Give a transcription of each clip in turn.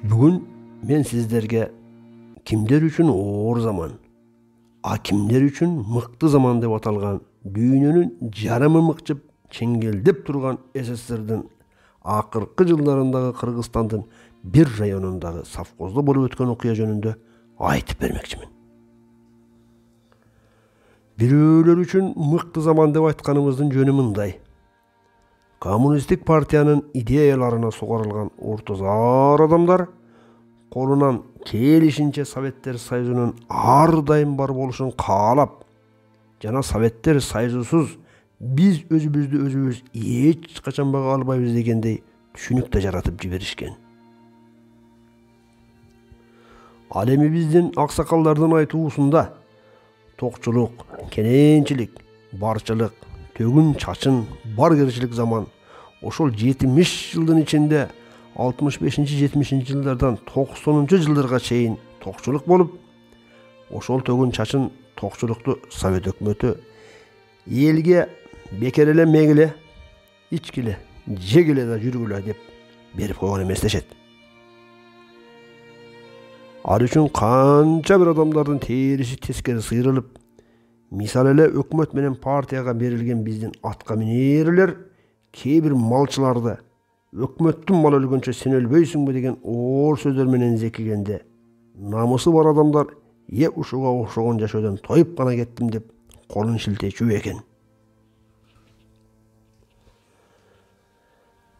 Бүгін мен сіздерге кимдер үчүн оор заман, кимдер үчүн мыкты заман деп аталган дүйнөнүн жарымы мыкчып чеңгелдеп турган СССРдин акыркы жылдарындагы Кыргызстандын бир районундагы совхоздо болуп өткөн окуя жөнүндө айтып бермекчимин. Бирөөлөр үчүн мыкты заман деп айтканыбыздын жөнү мындай. Коммунисттик партиянын идеяларына сугарылган ортозар адамдар колунан келишинче Советтер Союзунун ар дайым бар болушун каалап, жана Советтер Союзусуз биз өзүбүздү өзүбүз эч качан бага албайбыз дегендей түшүнүк да жаратып жиберишкен. Ал эми биздин аксакалдардын айтуусунда токчулук, кененчилик, барчылык, төгүн чачын бар керчилик заман ошол 70 жылдын ичинде 65-70 жылдардан 90 жылдарга чейин токчулук болуп, ошол төгүн чачын токчулукту Совет өкмөтү элге бекер эле мегиле, ичкиле, жегиле да жүргүлө деп берип койгон эмес дешет. Ал үчүн канча бир адамдардын териси тескери сыйрылып, мисалы эле өкмөт менен партияга берилген биздин атка минерилер кээ бир малчыларды өкмөттүн малы өлгөнчө сен өлбөйсүңбү деген оор сөздөр менен зекигенде, намысы бар адамдар ушуга окшогон жашоодон тоюп гана кеттим деп колун шилтечү экен.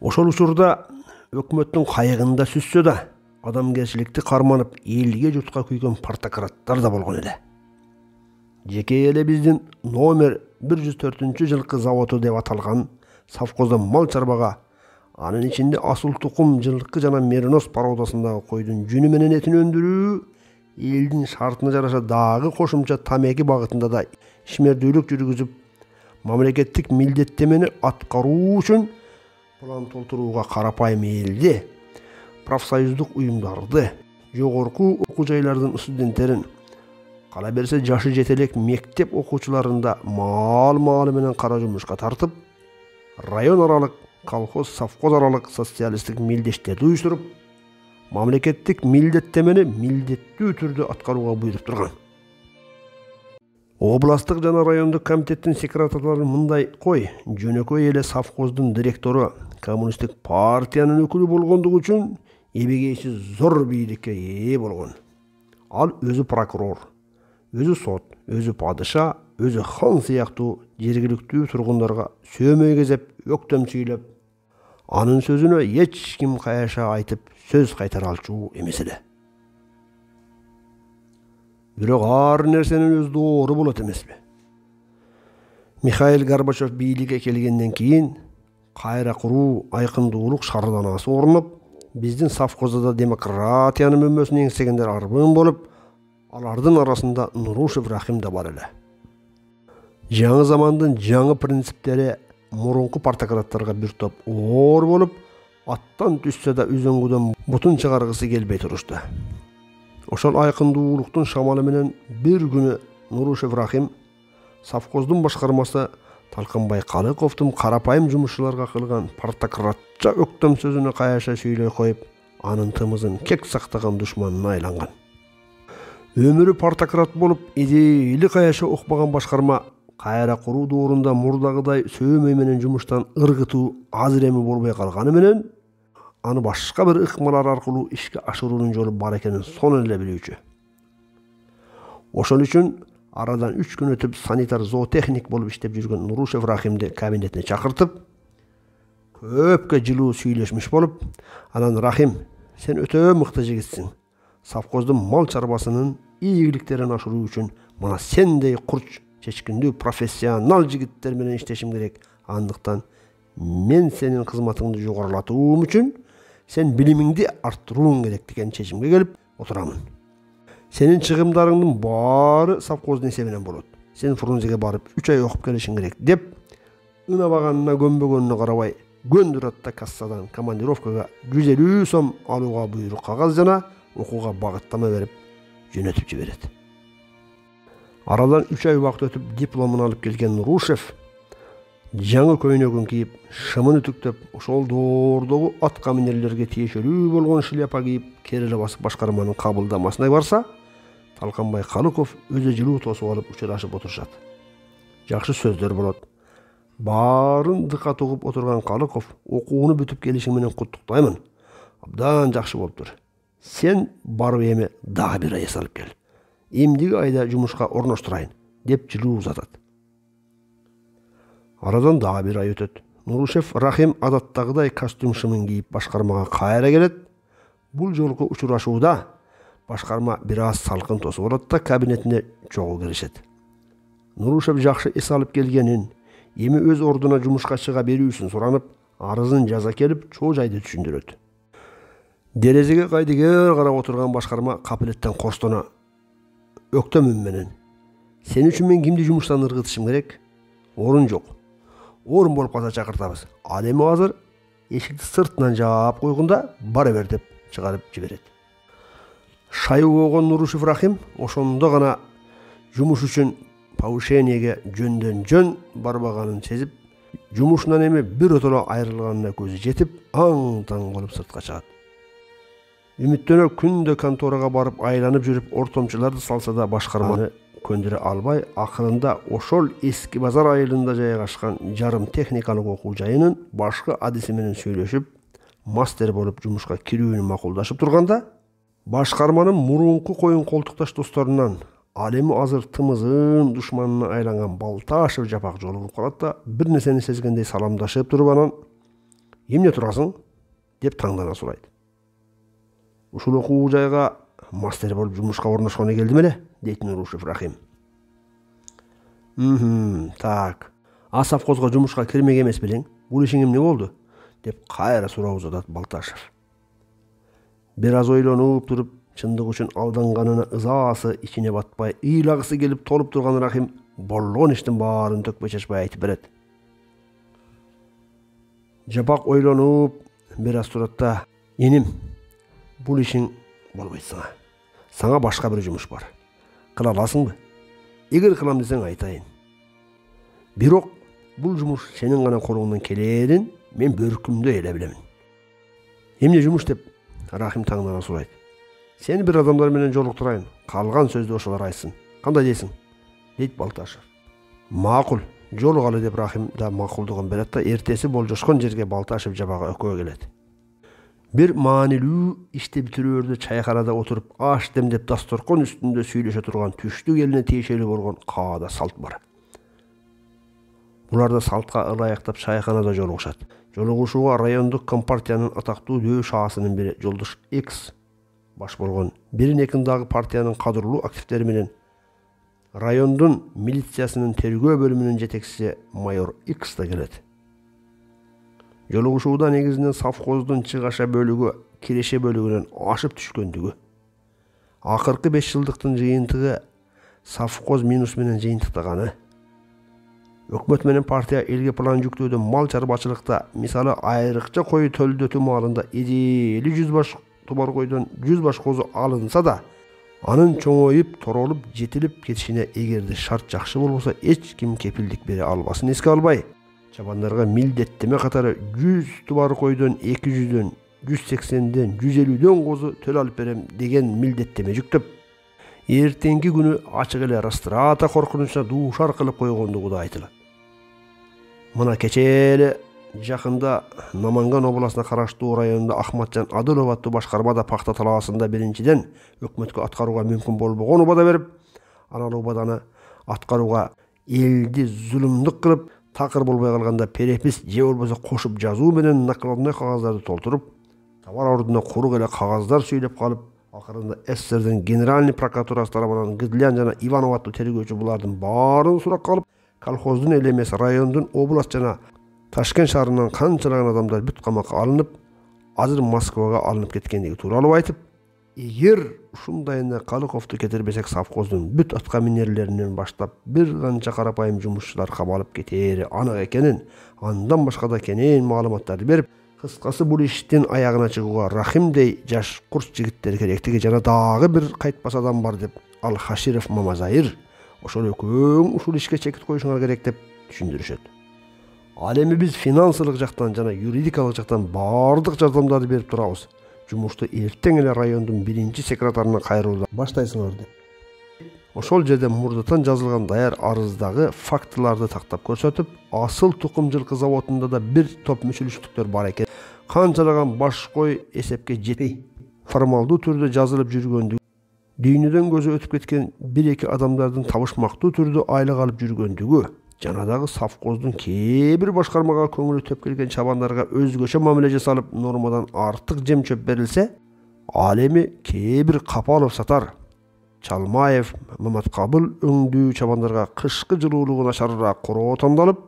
Ошол учурда өкмөттүн кайыгында сүзсө да адамгерчиликти карманып элге журтка күйгөн партократтар да болгон эле. Жеке эле биздин номер 104 жылкы заводу деп аталган совхоздон мал чарбага, анын ичинде асыл тукум жылкы жана меринос породасындагы койдун жүнү менен этин өндүрүү элдин шартына жараша дагы кошумча тамеки багытында да ишмердүүлүк жүргүзүп, мамлекеттик милдеттемени аткаруу үчүн план толтурууга карапайым элди, профсоюздук уюмдарды, жогорку окуу жайлардын студенттерин, кала берсе жашы жете элек мектеп окуучуларында маал-маалы менен кара жумушка тартып, район аралык, колхоз, совхоз аралык социалисттик милдештерди уюштуруп, мамлекеттик милдеттемени милдеттүү түрдө аткарууга буйруп турган. Областтык жана райондук комитеттин секретарлары мындай кой, жөнөкөй эле совхоздун директору коммунисттик партиянын өкүлү болгондугу үчүн эбегейси зор бийликке ээ болгон. Ал өзү прокурор, өзү сот, өзү падыша, өзү хан сыяктуу жергиликтүү тургундарга сөөмөй кезеп, өктөм сүйлөп, анын сөзүнө эч ким кайша айтып сөз кайтара алчу эмес эле. Бирок ар нерсенин өз доору болот эмеспи? Михаил Горбачев бийликке келгенден кийин кайра куруу айкындуулук шаарданасы орнуп, биздин совхозда демократиянын мөмөсүн эңсегендер арбын болуп, алардын арасында Нурушев Рахим да бар эле. Жаңы замандын жаңы принциптери мурунку партократтарга бир топ оор болуп, аттан түшсө да үзөңгүдөн бутун чыгаргысы келбей турушту. Ошол айкындуулуктун шамалы менен бир күнү Нурушев Рахим совхоздун башкармасы Талканбай Калыковдун карапайым жумушчуларга кылган партократча өктөм сөзүнө кайша сүйлөй коюп, анын тымызын кек сактаган душманына айланган. Өмүрү партократ болуп, идейли кайша укпаган башкарма кайра куруу доорунда мурдагыдай сөөмөй менен жумуштан ыргытуу азыр эми болбой калганы менен, аны башка бир ыкмалар аркылуу ишке ашыруунун жолу бар экенин сонун эле билүүчү. Ошол үчүн арадан 3 күн өтүп санитар зоотехник болуп иштеп жүргөн Нурушев Рахимди кабинетине чакыртып, көпкө жылуу сүйлөшмүш болуп, анан Рахим, сен өтө мыкты жигитсиң. Совхоздун мал чарбасынын ийгиликтерин ашыруу үчүн мына сендей курч чечкиндүү профессионал жигиттер менен иштешим керек. Андыктан мен сенин кызматыңды жогорулатуум үчүн сен билимиңди арттырууң керек деген чечимге келип отурамын. Сенин чыгымдарыңдын баары совхоздун эсебинен болот. Сен Фрунзеге барып 3 ай окуп келишиң керек деп, ынабаганына көнбөгөнүнө карабай, Гөндүр атта кассадан командировкага 150 сом алууга буйрук кагаз жана окууга багыттама берип жөнөтүп жиберет. Арадан 3 ай убакыт өтүп дипломун алып келген Нурушев жаңы көйнөгүн кийип, шымын үтүктөп, ошол доордогу атка минерлерге тиешелүү болгон шляпа кийип, кереле басып башкарманын кабылдамасына барса, Талканбай Калыков өзү жылуу тосуп алып учурашып отурушат. Жакшы сөздөр болот. Баарын дыкат угуп отурган Калыков окууну бүтүп келишиң менен куттуктаймын. Абдан жакшы болуптур. Сен барып эми дагы бир ай эс алып кел. Эмдиги айда жумушка орноштурайын, деп жылуу узатат. Арадан дагы бир ай өтөт. Нурушев Рахим адаттагыдай костюм шымын кийип башкармага кайра келет. Бул жолку учурашууда башкарма бир аз салкын тосуп алат да кабинетине чогуу киришет. Нурушев жакшы эс алып келгенин, эми өз ордуна жумушка чыга берүүсүн суранып, арызын жаза келип, чоо жайды түшүндүрөт. Дерезеге кайдыгер карап отурган башкарма капилеттен корстона өктөм үн менен: "Сен үчүн мен кимди жумуштан ыргытышым керек? Орун жок. Орун болуп калса чакыртабыз. Ал эми азыр эшикти сыртынан жаап койгунда бара бер" деп чыгарып жиберет. Шайып болгон Нурушев Рахим ошондо гана жумуш үчүн повышениеге жөндөн жөн барбаганын сезип, жумушунан эми биротоло айрылганына көзү жетип, аң-таң болуп сыртка чыгат. Үмүттөнө күндө конторага барып айланып жүрүп ортомчуларды салса да башкарманы көндүрө албай, акырында ошол Эски базар айылында жайгашкан жарым техникалык окуу жайынын башкы адиси менен сүйлөшүп, мастер болуп жумушка кирүүнү макулдашып турганда, башкарманын мурунку коюн колтукташ досторунан ал эми азыр тымызын душманына айланган Балташев жапак жолугуп калат да, бир нерсени сезгендей саламдашып туруп анан: "Эмне турасың?" деп таңдана сурайт. "Ушул окуу жайга мастер болуп жумушка орношкону келдим эле", дейт Нурушев Рахим. Так. А совхозго жумушка кирмек эмес белең? Бул ишиң эмне болду?" деп кайра суроо узатат Балташев. Бир аз ойлонуп туруп, чындык үчүн алданганына ызаасы ичине батпай, ыйлагысы келип толуп турган Рахим болгон иштин баарын төкпөй чачпай айтып берет. Жапак ойлонуп бир аз турат да: "Эним, бул ишиң болбойт сага. Сага башка бир жумуш бар. Кыла аласыңбы? Эгер кылам десең айтайын. Бирок бул жумуш сенин гана колуңдан келерин мен бөркүмдө эле билемин." "Эмне жумуш?" деп Рахим таңдана сурайт. "Сени бир адамдар менен жолуктурайын. Калган сөздү ошолор айтсын. Кандай дейсиң?" дейт Балташев. "Макул, жолугалы" деп Рахим да макулдугун берет да эртеси болжошкон жерге Балташев жабагы экөө келет. Бир маанилүү ишти бүтүрөөрдө чайканада отуруп аш демдеп дасторкон үстүндө сүйлөшө турган түштүк элине тиешелүү болгон каада салт бар. Булар да салтка ылайыктап чайканада жолугушат. Жолугушууга райондук компартиянын атактуу дөү шаасынын бири Жолдош X баш болгон, бирин экин дагы партиянын кадырлуу активдери менен райондун милициясынын тергөө бөлүмүнүн жетекчиси майор X да келет. Жолугушууда негизинен совхоздун чыгаша бөлүгү киреше бөлүгүнөн ашып түшкөндүгү, акыркы 5 жылдыктын жыйынтыгы совхоз минус менен жыйынтыктаганы, өкмөт менен партия элге план жүктөөдө мал чарбачылыкта, мисалы айрыкча кой төлдөтүү маалында эжели 100 баш тубар койдон 100 баш козу алынса да, анын чоңоюп, торолуп, жетилип кетишине эгерде шарт жакшы болбосо эч ким кепилдик бере албасын эске албай, чабандарга милдеттеме катары 100 тубар койдон 200дөн, 180ден, 150дөн козу төл алып берем деген милдеттеме жүктөп, эртеңки күнү ачык эле растрата коркунучуна дуушар кылып койгондугу да айтылат. Мына кече эле жакында Наманган областына караштуу районунда Ахматжан Адылов аттуу башкармада пахта талаасында биринчиден өкмөткө аткарууга мүмкүн болбогон убада берип, анан убаданы аткарууга элди зулумдук кылып, такыр болбой калганда перепис же болбосо кошуп жазуу менен накладной кагаздарды толтуруп, товар ордуна курук эле кагаздар сүйлөп калып, акырында СССРдин генеральный прокуратурасы тарабынан Гыдлян жана Иванов аттуу тергөөчү булардын баарын суракка алып, колхоздун эле эмес, райондун, област жана Ташкент шаарынан канчалаган адамдар бүт камакка алынып, азыр Москвага алынып кеткендиги тууралуу айтып, эгер ушундайына Калыковду кетирбесек совхоздун бүт атка минерлеринен баштап бир канча карапайым жумушчулар кабалып кетери анак экенин, андан башка да кенен маалыматтарды берип, кыскасы бул иштин аягына чыгууга Рахимдей жаш курс жигиттер керектиги жана дагы бир кайтпас адам бар деп Ал Хаширов Мамазайыр ошол экөөң ушул ишке чекит коюшуңар керек деп түшүндүрүшөт. Ал эми биз финансылык жактан жана юридикалык жактан баардык жардамдарды берип турабыз. Жумушту эртең эле райондун 1-секретарынан кайрылуудан баштайсыңар деп. Ошол жерде мурдатан жазылган даяр арыздагы фактыларды тактап көрсөтүп, асыл тукум жылкы заводунда да бир топ мүчүлүштүктөр бар экен. Канчалаган баш кой эсепке жетпей формалдуу түрдө жазылып жүргөндүгү, дүйнөдөн көзү өтүп кеткен 1-2 адамдардын табышмактуу түрдө айлык алып жүргөндүгү, жана дагы совхоздун кээ бир башкармага көңүлү төп келген чабандарга өзгөчө мамиле жасалып, нормадан артык жем чөп берилсе, ал эми кээ бир Капалов сатар, Чалмаев, Маматкабыл өңдүү чабандарга кышкы жылуулугу начарыраак короо тандалып,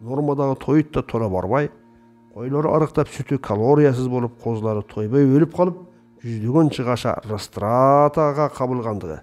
нормадагы тоют да туура барбай, койлору арыктап сүтү калориясыз болуп, козулары тойбой өлүп калып, жүздөгөн чыгаша растратага кабылгандыгы,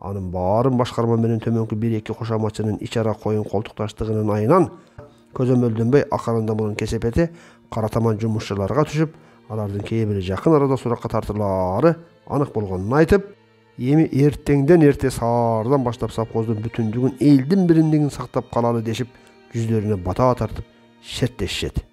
анын баарын башкарма менен төмөнкү 1-2 кошоматчынын ичара коюн колтукташтыгынын айынан көзөмөлдөнбөй акырында мунун кесепети кара таман жумушчуларга түшүп, алардын кээ бири жакын арада суракка тартылаары анык болгонун айтып, эми эртеңден эрте саардан баштап совхоздун бүтүндүгүн, элдин биримдигин сактап калалы дешип, жүздөрүнө бата тартып шерттешишет.